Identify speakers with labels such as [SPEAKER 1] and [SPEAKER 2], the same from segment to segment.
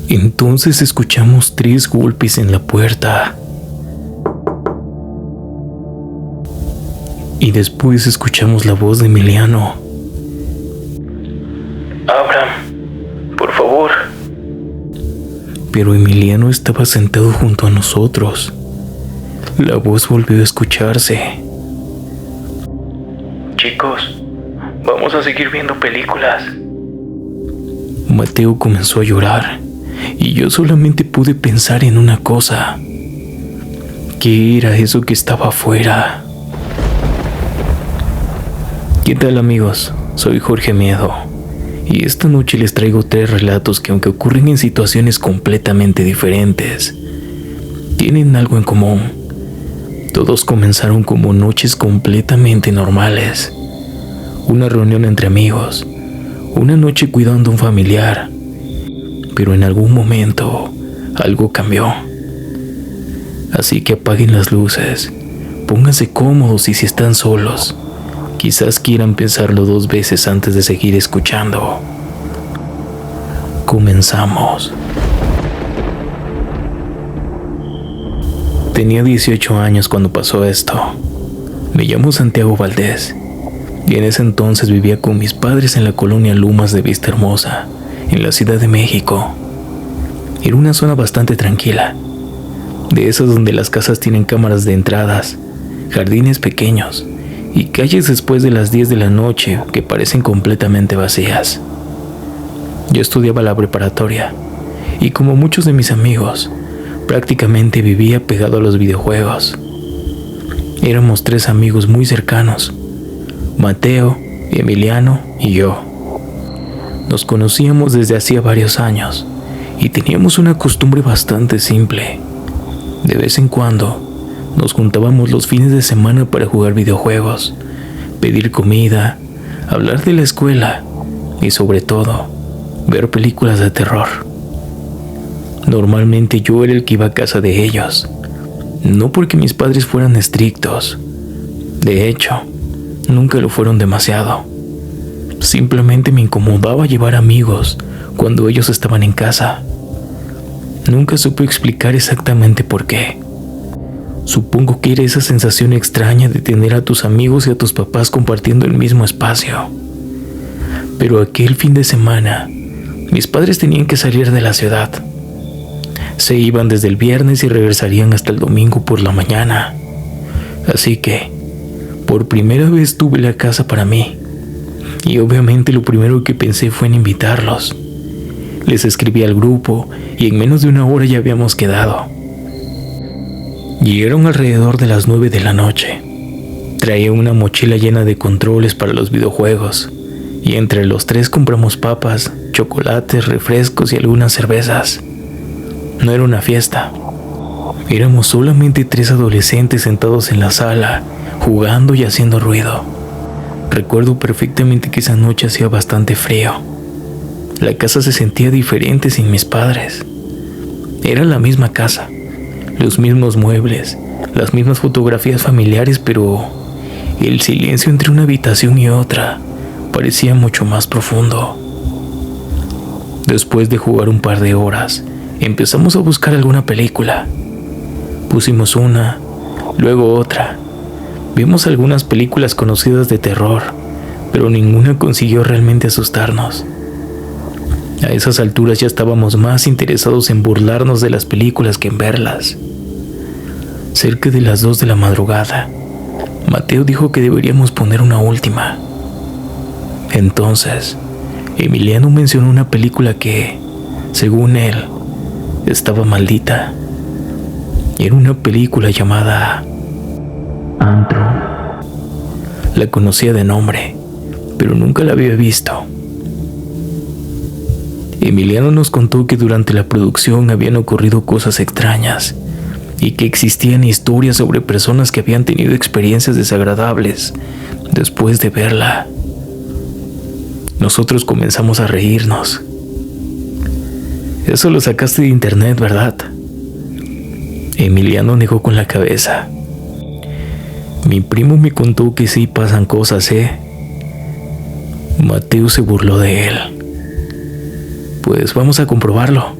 [SPEAKER 1] Entonces escuchamos 3 golpes en la puerta. Y después escuchamos la voz de Emiliano.
[SPEAKER 2] Abran, por favor.
[SPEAKER 1] Pero Emiliano estaba sentado junto a nosotros. La voz volvió a escucharse.
[SPEAKER 2] Chicos, vamos a seguir viendo películas.
[SPEAKER 1] Mateo comenzó a llorar y yo solamente pude pensar en una cosa. ¿Qué era eso que estaba afuera? ¿Qué tal, amigos? Soy Jorge Miedo y esta noche les traigo 3 relatos que, aunque ocurren en situaciones completamente diferentes, tienen algo en común. Todos comenzaron como noches completamente normales. Una reunión entre amigos, una noche cuidando a un familiar, pero en algún momento algo cambió. Así que apaguen las luces, pónganse cómodos y si están solos, quizás quieran pensarlo 2 veces antes de seguir escuchando. Comenzamos. Tenía 18 años cuando pasó esto. Me llamo Santiago Valdés y en ese entonces vivía con mis padres en la colonia Lumas de Vista Hermosa, en la Ciudad de México. Era una zona bastante tranquila, de esas donde las casas tienen cámaras de entradas, jardines pequeños y calles después de las 10 de la noche que parecen completamente vacías. Yo estudiaba la preparatoria y, como muchos de mis amigos, prácticamente vivía pegado a los videojuegos. Éramos 3 amigos muy cercanos: Mateo, Emiliano y yo. Nos conocíamos desde hacía varios años y teníamos una costumbre bastante simple. De vez en cuando nos juntábamos los fines de semana para jugar videojuegos, pedir comida, hablar de la escuela y, sobre todo, ver películas de terror. Normalmente yo era el que iba a casa de ellos, no porque mis padres fueran estrictos. De hecho, nunca lo fueron demasiado. Simplemente me incomodaba llevar amigos cuando ellos estaban en casa. Nunca supe explicar exactamente por qué. Supongo que era esa sensación extraña de tener a tus amigos y a tus papás compartiendo el mismo espacio. Pero aquel fin de semana, mis padres tenían que salir de la ciudad. Se iban desde el viernes y regresarían hasta el domingo por la mañana. Así que, por primera vez tuve la casa para mí. Y obviamente lo primero que pensé fue en invitarlos. Les escribí al grupo y en menos de 1 hora ya habíamos quedado. Llegaron alrededor de las 9 de la noche. Traía una mochila llena de controles para los videojuegos y entre los 3 compramos papas, chocolates, refrescos y algunas cervezas. No era una fiesta. Éramos solamente 3 adolescentes sentados en la sala, jugando y haciendo ruido. Recuerdo perfectamente que esa noche hacía bastante frío. La casa se sentía diferente sin mis padres. Era la misma casa, los mismos muebles, las mismas fotografías familiares, pero el silencio entre una habitación y otra parecía mucho más profundo. Después de jugar un par de horas, empezamos a buscar alguna película. Pusimos una, luego otra. Vimos algunas películas conocidas de terror, pero ninguna consiguió realmente asustarnos. A esas alturas ya estábamos más interesados en burlarnos de las películas que en verlas. Cerca de las 2 de la madrugada, Mateo dijo que deberíamos poner una última. Entonces, Emiliano mencionó una película que, según él, estaba maldita. Era una película llamada Antro. La conocía de nombre, pero nunca la había visto. Emiliano nos contó que durante la producción habían ocurrido cosas extrañas y que existían historias sobre personas que habían tenido experiencias desagradables después de verla. Nosotros comenzamos a reírnos. Eso lo sacaste de internet, ¿verdad? Emiliano negó con la cabeza. Mi primo me contó que sí pasan cosas, Mateo se burló de él. Pues vamos a comprobarlo.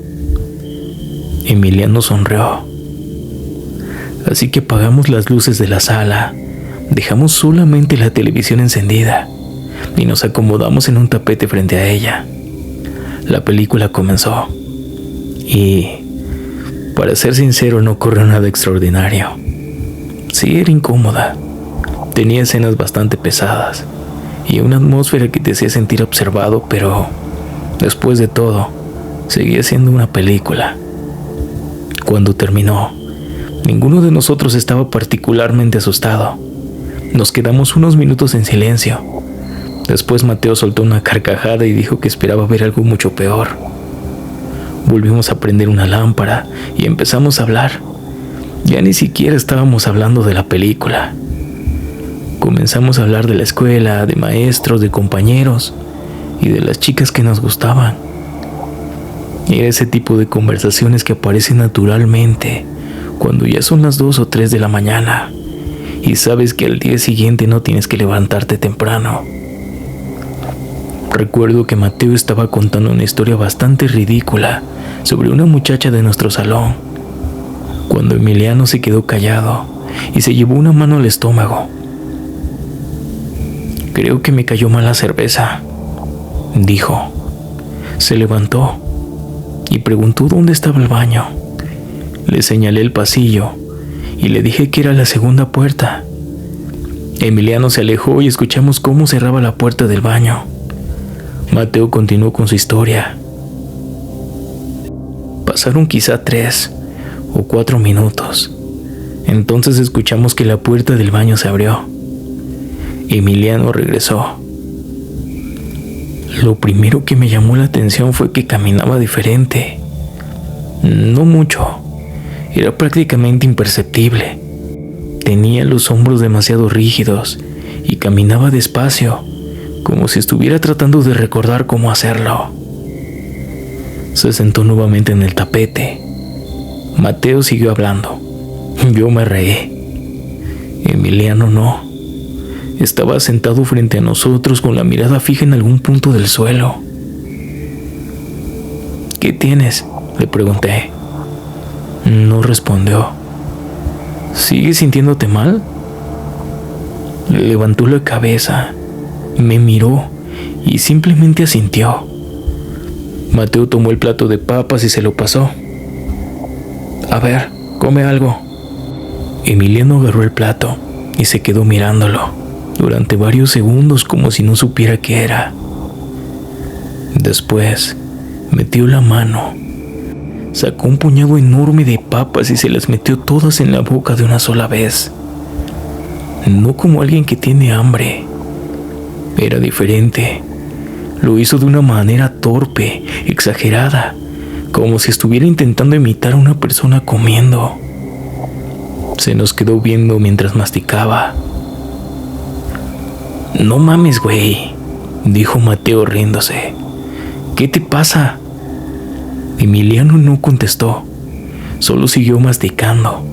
[SPEAKER 1] Emiliano sonrió. Así que apagamos las luces de la sala, dejamos solamente la televisión encendida y nos acomodamos en un tapete frente a ella. La película comenzó y, para ser sincero, no ocurrió nada extraordinario. Sí, era incómoda. Tenía escenas bastante pesadas y una atmósfera que te hacía sentir observado, pero después de todo, seguía siendo una película. Cuando terminó, ninguno de nosotros estaba particularmente asustado. Nos quedamos unos minutos en silencio. Después Mateo soltó una carcajada y dijo que esperaba ver algo mucho peor. Volvimos a prender una lámpara y empezamos a hablar. Ya ni siquiera estábamos hablando de la película. Comenzamos a hablar de la escuela, de maestros, de compañeros y de las chicas que nos gustaban. Era ese tipo de conversaciones que aparecen naturalmente cuando ya son las 2 o 3 de la mañana y sabes que al día siguiente no tienes que levantarte temprano. Recuerdo que Mateo estaba contando una historia bastante ridícula sobre una muchacha de nuestro salón, cuando Emiliano se quedó callado y se llevó una mano al estómago. Creo que me cayó mal la cerveza, dijo. Se levantó y preguntó dónde estaba el baño. Le señalé el pasillo y le dije que era la segunda puerta. Emiliano se alejó y escuchamos cómo cerraba la puerta del baño. Mateo continuó con su historia. Pasaron quizá 3 o 4 minutos. Entonces escuchamos que la puerta del baño se abrió. Emiliano regresó. Lo primero que me llamó la atención fue que caminaba diferente. No mucho. Era prácticamente imperceptible. Tenía los hombros demasiado rígidos y caminaba despacio, como si estuviera tratando de recordar cómo hacerlo. Se sentó nuevamente en el tapete. Mateo siguió hablando. Yo me reí. Emiliano no. Estaba sentado frente a nosotros con la mirada fija en algún punto del suelo. ¿Qué tienes?, le pregunté. No respondió. ¿Sigues sintiéndote mal? Levantó la cabeza, me miró y simplemente asintió. Mateo tomó el plato de papas y se lo pasó. A ver, come algo. Emiliano agarró el plato y se quedó mirándolo durante varios segundos como si no supiera qué era. Después metió la mano, sacó un puñado enorme de papas y se las metió todas en la boca de una sola vez. No como alguien que tiene hambre. Era diferente. Lo hizo de una manera torpe, exagerada, como si estuviera intentando imitar a una persona comiendo. Se nos quedó viendo mientras masticaba. No mames, güey, dijo Mateo riéndose. ¿Qué te pasa? Emiliano no contestó, solo siguió masticando.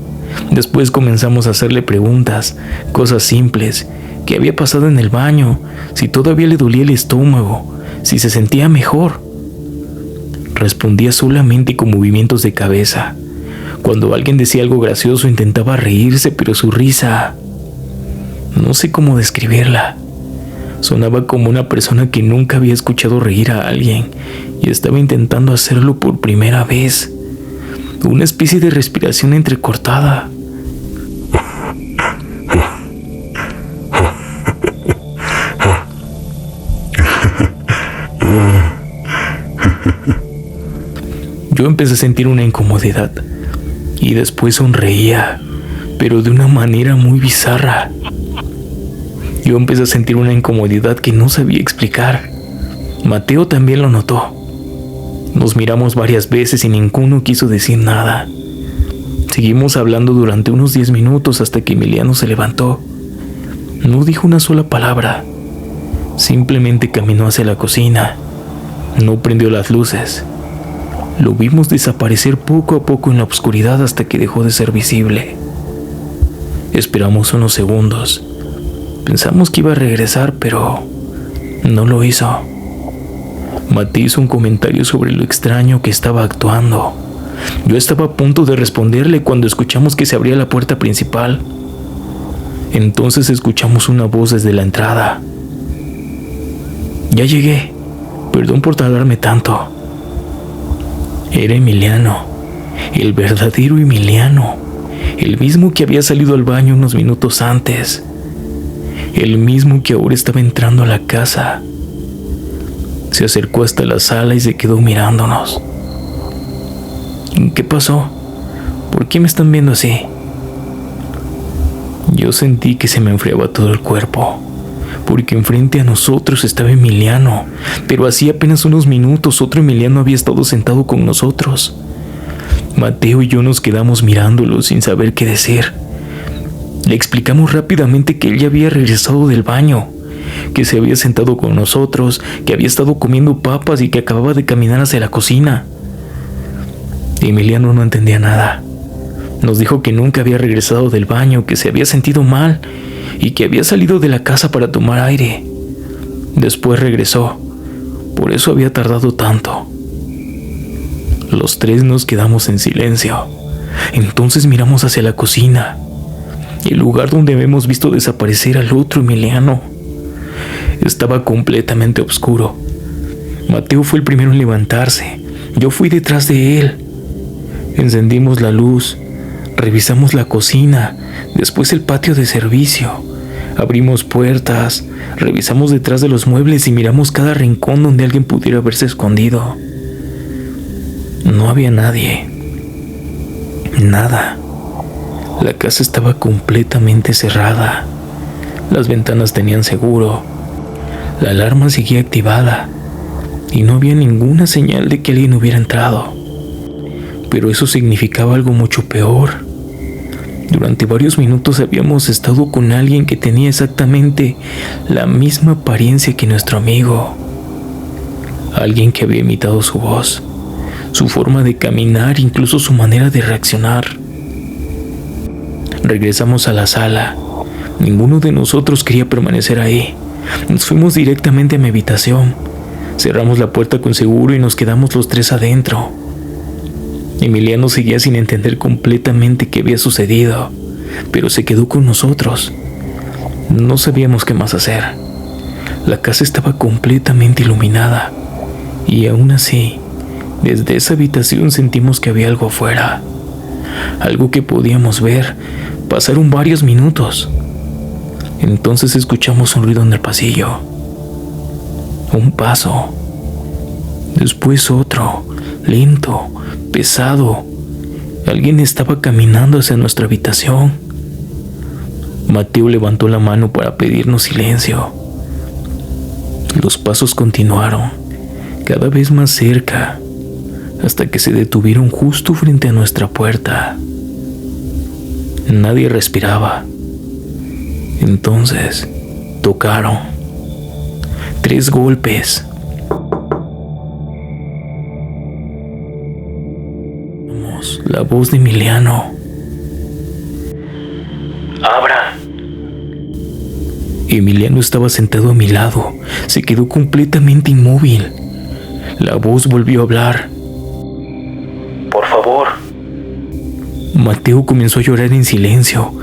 [SPEAKER 1] Después comenzamos a hacerle preguntas, cosas simples, qué había pasado en el baño, si todavía le dolía el estómago, si se sentía mejor. Respondía solamente con movimientos de cabeza. Cuando alguien decía algo gracioso intentaba reírse, pero su risa, no sé cómo describirla. Sonaba como una persona que nunca había escuchado reír a alguien y estaba intentando hacerlo por primera vez. Una especie de respiración entrecortada. Yo empecé a sentir una incomodidad y después sonreía, pero de una manera muy bizarra. Yo empecé a sentir una incomodidad que no sabía explicar. Mateo también lo notó. Nos miramos varias veces y ninguno quiso decir nada. Seguimos hablando durante unos 10 minutos hasta que Emiliano se levantó. No dijo una sola palabra. Simplemente caminó hacia la cocina. No prendió las luces. Lo vimos desaparecer poco a poco en la oscuridad hasta que dejó de ser visible. Esperamos unos segundos. Pensamos que iba a regresar, pero no lo hizo. Mateo hizo un comentario sobre lo extraño que estaba actuando, Yo estaba a punto de responderle cuando escuchamos que se abría la puerta principal. Entonces escuchamos una voz desde la entrada. Ya llegué. Perdón por tardarme tanto. Era Emiliano, el verdadero Emiliano, el mismo que había salido al baño unos minutos antes, el mismo que ahora estaba entrando a la casa. Se acercó hasta la sala y se quedó mirándonos. ¿Qué pasó? ¿Por qué me están viendo así? Yo sentí que se me enfriaba todo el cuerpo, porque enfrente a nosotros estaba Emiliano, pero hacía apenas unos minutos otro Emiliano había estado sentado con nosotros. Mateo y yo nos quedamos mirándolo sin saber qué decir. Le explicamos rápidamente que él ya había regresado del baño, que se había sentado con nosotros, que había estado comiendo papas y que acababa de caminar hacia la cocina. Emiliano no entendía nada. Nos dijo que nunca había regresado del baño, que se había sentido mal y que había salido de la casa para tomar aire. Después regresó, por eso había tardado tanto. Los tres nos quedamos en silencio. Entonces miramos hacia la cocina, el lugar donde habíamos visto desaparecer al otro Emiliano. Estaba completamente oscuro. Mateo fue el primero en levantarse. Yo fui detrás de él. Encendimos la luz, revisamos la cocina, después el patio de servicio. Abrimos puertas, revisamos detrás de los muebles y miramos cada rincón donde alguien pudiera haberse escondido. No había nadie. Nada. La casa estaba completamente cerrada. Las ventanas tenían seguro. La alarma seguía activada y no había ninguna señal de que alguien hubiera entrado. Pero eso significaba algo mucho peor. Durante varios minutos habíamos estado con alguien que tenía exactamente la misma apariencia que nuestro amigo. Alguien que había imitado su voz, su forma de caminar, incluso su manera de reaccionar. Regresamos a la sala. Ninguno de nosotros quería permanecer ahí. Nos fuimos directamente a mi habitación. Cerramos la puerta con seguro y nos quedamos los tres adentro. Emiliano seguía sin entender completamente qué había sucedido, pero se quedó con nosotros. No sabíamos qué más hacer. La casa estaba completamente iluminada y aún así, desde esa habitación sentimos que había algo afuera, algo que podíamos ver. Pasaron varios minutos. Entonces escuchamos un ruido en el pasillo. Un paso. Después otro, lento, pesado. Alguien estaba caminando hacia nuestra habitación. Mateo levantó la mano para pedirnos silencio. Los pasos continuaron, cada vez más cerca, hasta que se detuvieron justo frente a nuestra puerta. Nadie respiraba. Entonces, tocaron. 3 golpes. La voz de Emiliano.
[SPEAKER 2] ¡Abran!
[SPEAKER 1] Emiliano estaba sentado a mi lado. Se quedó completamente inmóvil. La voz volvió a hablar.
[SPEAKER 2] Por favor.
[SPEAKER 1] Mateo comenzó a llorar en silencio.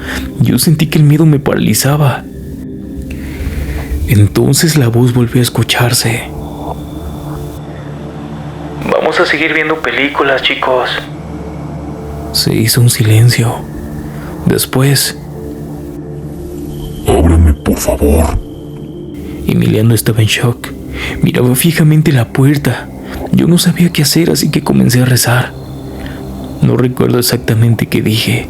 [SPEAKER 1] Yo sentí que el miedo me paralizaba. Entonces la voz volvió a escucharse.
[SPEAKER 2] Vamos a seguir viendo películas, chicos.
[SPEAKER 1] Se hizo un silencio. Después...
[SPEAKER 3] Ábreme, por favor.
[SPEAKER 1] Emiliano estaba en shock. Miraba fijamente la puerta. Yo no sabía qué hacer, así que comencé a rezar. No recuerdo exactamente qué dije.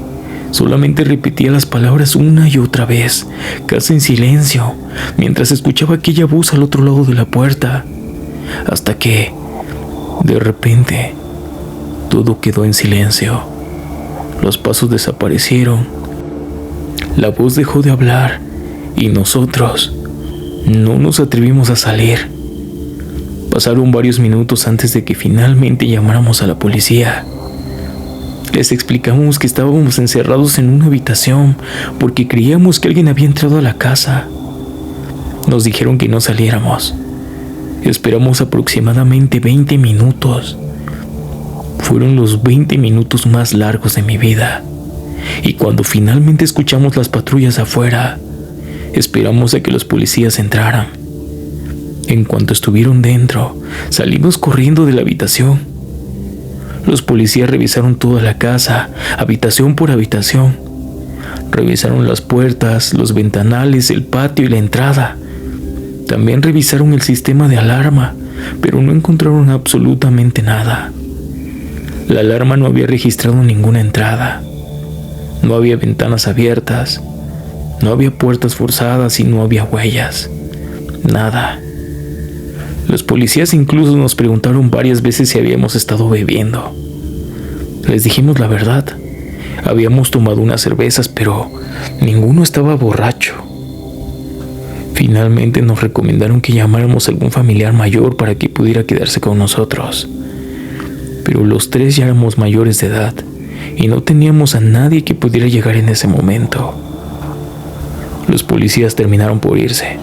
[SPEAKER 1] Solamente repetía las palabras una y otra vez, casi en silencio, mientras escuchaba aquella voz al otro lado de la puerta. Hasta que, de repente, todo quedó en silencio. Los pasos desaparecieron. La voz dejó de hablar y nosotros no nos atrevimos a salir. Pasaron varios minutos antes de que finalmente llamáramos a la policía. Les explicamos que estábamos encerrados en una habitación porque creíamos que alguien había entrado a la casa. Nos dijeron que no saliéramos. Esperamos aproximadamente 20 minutos. Fueron los 20 minutos más largos de mi vida. Y cuando finalmente escuchamos las patrullas afuera, esperamos a que los policías entraran. En cuanto estuvieron dentro, salimos corriendo de la habitación. Los policías revisaron toda la casa, habitación por habitación. Revisaron las puertas, los ventanales, el patio y la entrada. También revisaron el sistema de alarma, pero no encontraron absolutamente nada. La alarma no había registrado ninguna entrada. No había ventanas abiertas. No había puertas forzadas y no había huellas. Nada. Los policías incluso nos preguntaron varias veces si habíamos estado bebiendo. Les dijimos la verdad. Habíamos tomado unas cervezas, pero ninguno estaba borracho. Finalmente nos recomendaron que llamáramos a algún familiar mayor para que pudiera quedarse con nosotros. Pero los tres ya éramos mayores de edad y no teníamos a nadie que pudiera llegar en ese momento. Los policías terminaron por irse.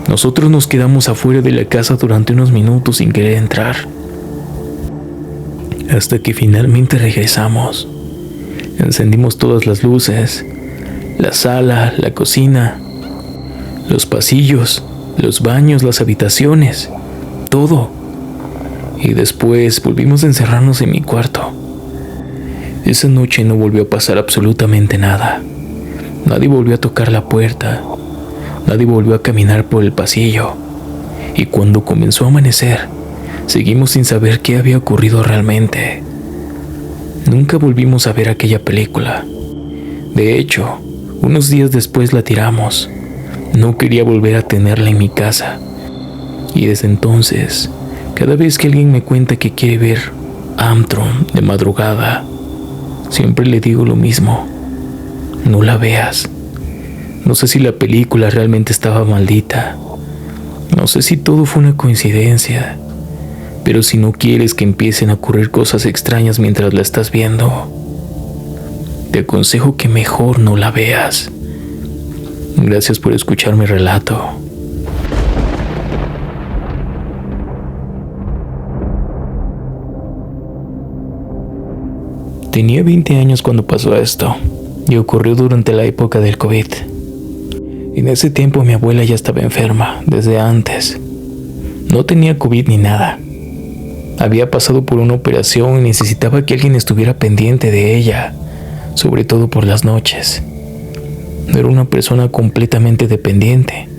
[SPEAKER 1] Nosotros nos quedamos afuera de la casa durante unos minutos sin querer entrar. Hasta que finalmente regresamos. Encendimos todas las luces, la sala, la cocina, los pasillos, los baños, las habitaciones, todo. Y después volvimos a encerrarnos en mi cuarto. Esa noche no volvió a pasar absolutamente nada. Nadie volvió a tocar la puerta. Nadie volvió a caminar por el pasillo. Y cuando comenzó a amanecer, seguimos sin saber qué había ocurrido realmente. Nunca volvimos a ver aquella película. De hecho, unos días después la tiramos. No quería volver a tenerla en mi casa. Y desde entonces, cada vez que alguien me cuenta que quiere ver Antrum de madrugada, siempre le digo lo mismo: no la veas. No sé si la película realmente estaba maldita. No sé si todo fue una coincidencia. Pero si no quieres que empiecen a ocurrir cosas extrañas mientras la estás viendo, te aconsejo que mejor no la veas. Gracias por escuchar mi relato. Tenía 20 años cuando pasó esto, y ocurrió durante la época del COVID. En ese tiempo mi abuela ya estaba enferma, desde antes. No tenía COVID ni nada. Había pasado por una operación y necesitaba que alguien estuviera pendiente de ella, sobre todo por las noches. Era una persona completamente dependiente.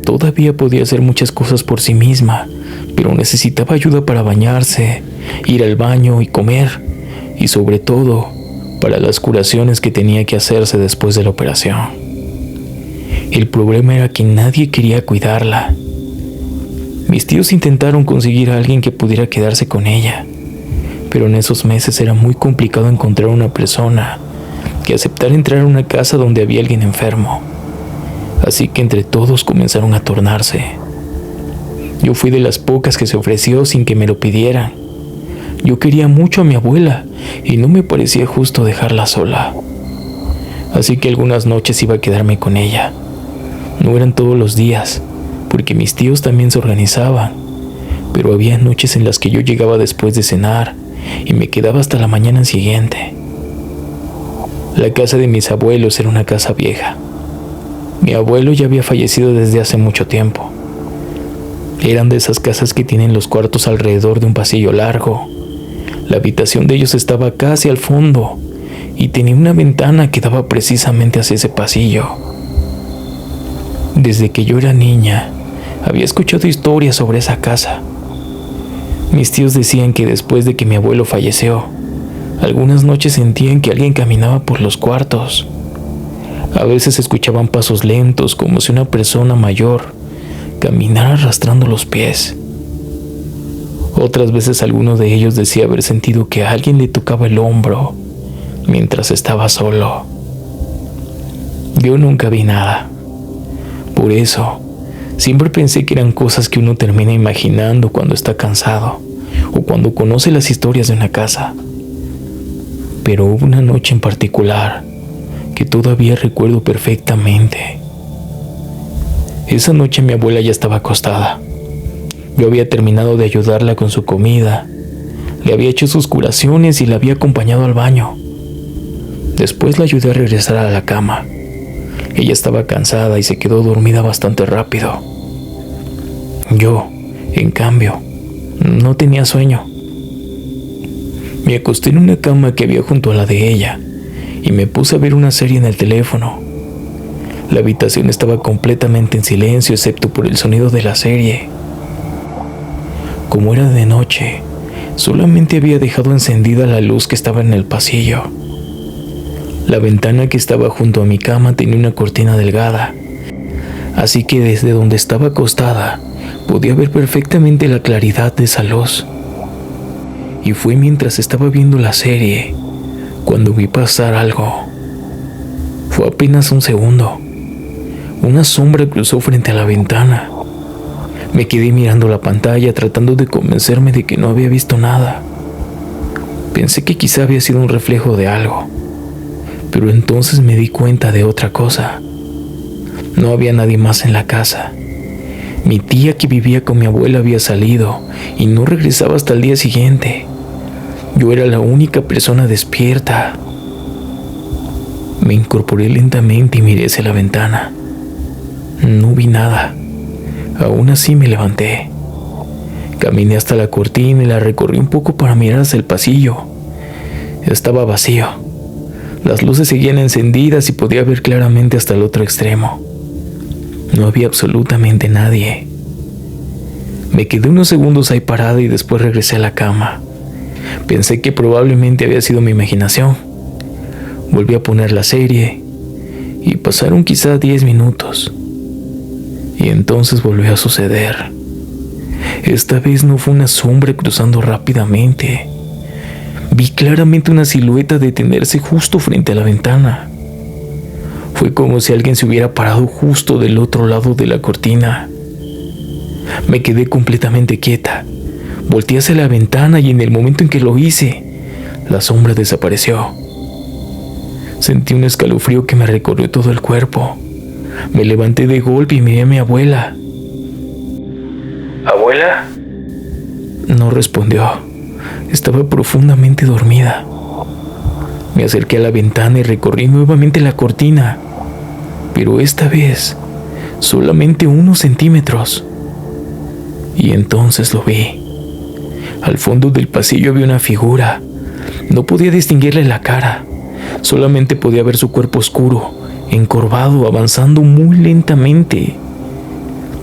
[SPEAKER 1] Todavía podía hacer muchas cosas por sí misma, pero necesitaba ayuda para bañarse, ir al baño y comer, y sobre todo, para las curaciones que tenía que hacerse después de la operación. El problema era que nadie quería cuidarla. Mis tíos intentaron conseguir a alguien que pudiera quedarse con ella, pero en esos meses era muy complicado encontrar una persona que aceptara entrar a una casa donde había alguien enfermo. Así que entre todos comenzaron a tornarse. Yo fui de las pocas que se ofreció sin que me lo pidieran. Yo quería mucho a mi abuela y no me parecía justo dejarla sola. Así que algunas noches iba a quedarme con ella. No eran todos los días, porque mis tíos también se organizaban, pero había noches en las que yo llegaba después de cenar y me quedaba hasta la mañana siguiente. La casa de mis abuelos era una casa vieja. Mi abuelo ya había fallecido desde hace mucho tiempo. Eran de esas casas que tienen los cuartos alrededor de un pasillo largo. La habitación de ellos estaba casi al fondo y tenía una ventana que daba precisamente hacia ese pasillo. Desde que yo era niña, había escuchado historias sobre esa casa. Mis tíos decían que después de que mi abuelo falleció, algunas noches sentían que alguien caminaba por los cuartos. A veces escuchaban pasos lentos, como si una persona mayor caminara arrastrando los pies. Otras veces alguno de ellos decía haber sentido que alguien le tocaba el hombro mientras estaba solo. Yo nunca vi nada. Por eso, siempre pensé que eran cosas que uno termina imaginando cuando está cansado o cuando conoce las historias de una casa. Pero hubo una noche en particular que todavía recuerdo perfectamente. Esa noche mi abuela ya estaba acostada. Yo había terminado de ayudarla con su comida. Le había hecho sus curaciones y la había acompañado al baño. Después la ayudé a regresar a la cama. Ella estaba cansada y se quedó dormida bastante rápido. Yo, en cambio, no tenía sueño. Me acosté en una cama que había junto a la de ella y me puse a ver una serie en el teléfono. La habitación estaba completamente en silencio excepto por el sonido de la serie. Como era de noche, solamente había dejado encendida la luz que estaba en el pasillo. La ventana que estaba junto a mi cama tenía una cortina delgada, así que desde donde estaba acostada podía ver perfectamente la claridad de esa luz. Y fue mientras estaba viendo la serie cuando vi pasar algo. Fue apenas un segundo. Una sombra cruzó frente a la ventana. Me quedé mirando la pantalla tratando de convencerme de que no había visto nada. Pensé que quizá había sido un reflejo de algo, pero entonces me di cuenta de otra cosa. No había nadie más en la casa. Mi tía que vivía con mi abuela había salido y no regresaba hasta el día siguiente. Yo era la única persona despierta. Me incorporé lentamente y miré hacia la ventana. No vi nada. Aún así me levanté. Caminé hasta la cortina y la recorrí un poco para mirar hacia el pasillo. Estaba vacío. Las luces seguían encendidas y podía ver claramente hasta el otro extremo. No había absolutamente nadie. Me quedé unos segundos ahí parada y después regresé a la cama. Pensé que probablemente había sido mi imaginación. Volví a poner la serie y pasaron quizá 10 minutos. Y entonces volvió a suceder. Esta vez no fue una sombra cruzando rápidamente. Vi claramente una silueta detenerse justo frente a la ventana. Fue como si alguien se hubiera parado justo del otro lado de la cortina. Me quedé completamente quieta. Volteé hacia la ventana y en el momento en que lo hice, la sombra desapareció. Sentí un escalofrío que me recorrió todo el cuerpo. Me levanté de golpe y miré a mi abuela.
[SPEAKER 2] ¿Abuela?
[SPEAKER 1] No respondió. Estaba profundamente dormida. Me acerqué a la ventana y recorrí nuevamente la cortina, pero esta vez solamente unos centímetros. Y entonces lo vi. Al fondo del pasillo había una figura. No podía distinguirle la cara. Solamente podía ver su cuerpo oscuro, encorvado, avanzando muy lentamente.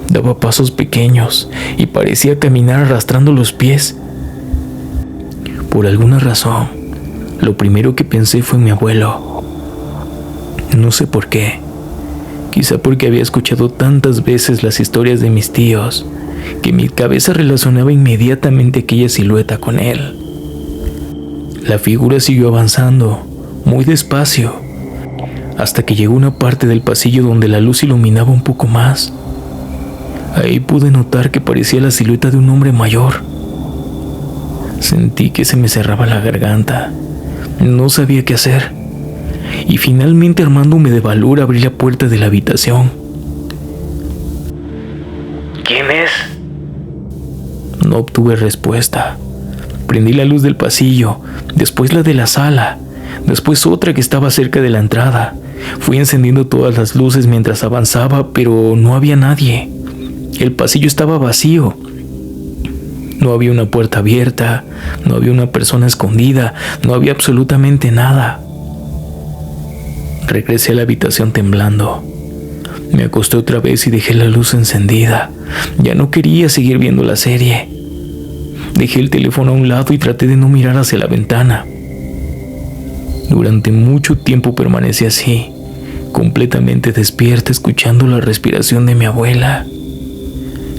[SPEAKER 1] Daba pasos pequeños y parecía caminar arrastrando los pies. Por alguna razón, lo primero que pensé fue en mi abuelo. No sé por qué. Quizá porque había escuchado tantas veces las historias de mis tíos, que mi cabeza relacionaba inmediatamente aquella silueta con él. La figura siguió avanzando, muy despacio, hasta que llegó a una parte del pasillo donde la luz iluminaba un poco más. Ahí pude notar que parecía la silueta de un hombre mayor. Sentí que se me cerraba la garganta. No sabía qué hacer. Y finalmente, armándome de valor, abrí la puerta de la habitación.
[SPEAKER 2] ¿Quién es?
[SPEAKER 1] No obtuve respuesta. Prendí la luz del pasillo, después la de la sala, después otra que estaba cerca de la entrada. Fui encendiendo todas las luces mientras avanzaba, pero no había nadie. El pasillo estaba vacío. No había una puerta abierta, no había una persona escondida, no había absolutamente nada. Regresé a la habitación temblando. Me acosté otra vez y dejé la luz encendida. Ya no quería seguir viendo la serie. Dejé el teléfono a un lado y traté de no mirar hacia la ventana. Durante mucho tiempo permanecí así, completamente despierta, escuchando la respiración de mi abuela.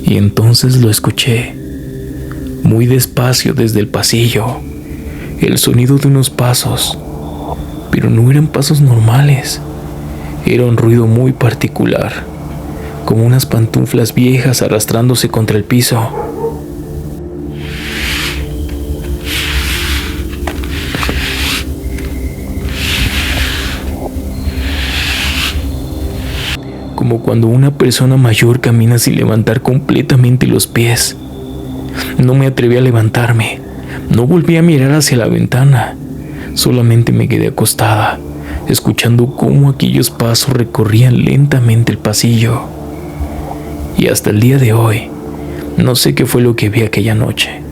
[SPEAKER 1] Y entonces lo escuché, muy despacio desde el pasillo, el sonido de unos pasos, pero no eran pasos normales. Era un ruido muy particular, como unas pantuflas viejas arrastrándose contra el piso. Como cuando una persona mayor camina sin levantar completamente los pies. No me atreví a levantarme. No volví a mirar hacia la ventana, solamente me quedé acostada, escuchando cómo aquellos pasos recorrían lentamente el pasillo. Y hasta el día de hoy, no sé qué fue lo que vi aquella noche,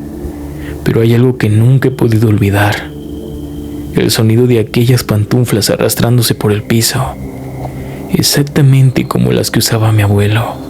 [SPEAKER 1] pero hay algo que nunca he podido olvidar: el sonido de aquellas pantuflas arrastrándose por el piso, exactamente como las que usaba mi abuelo.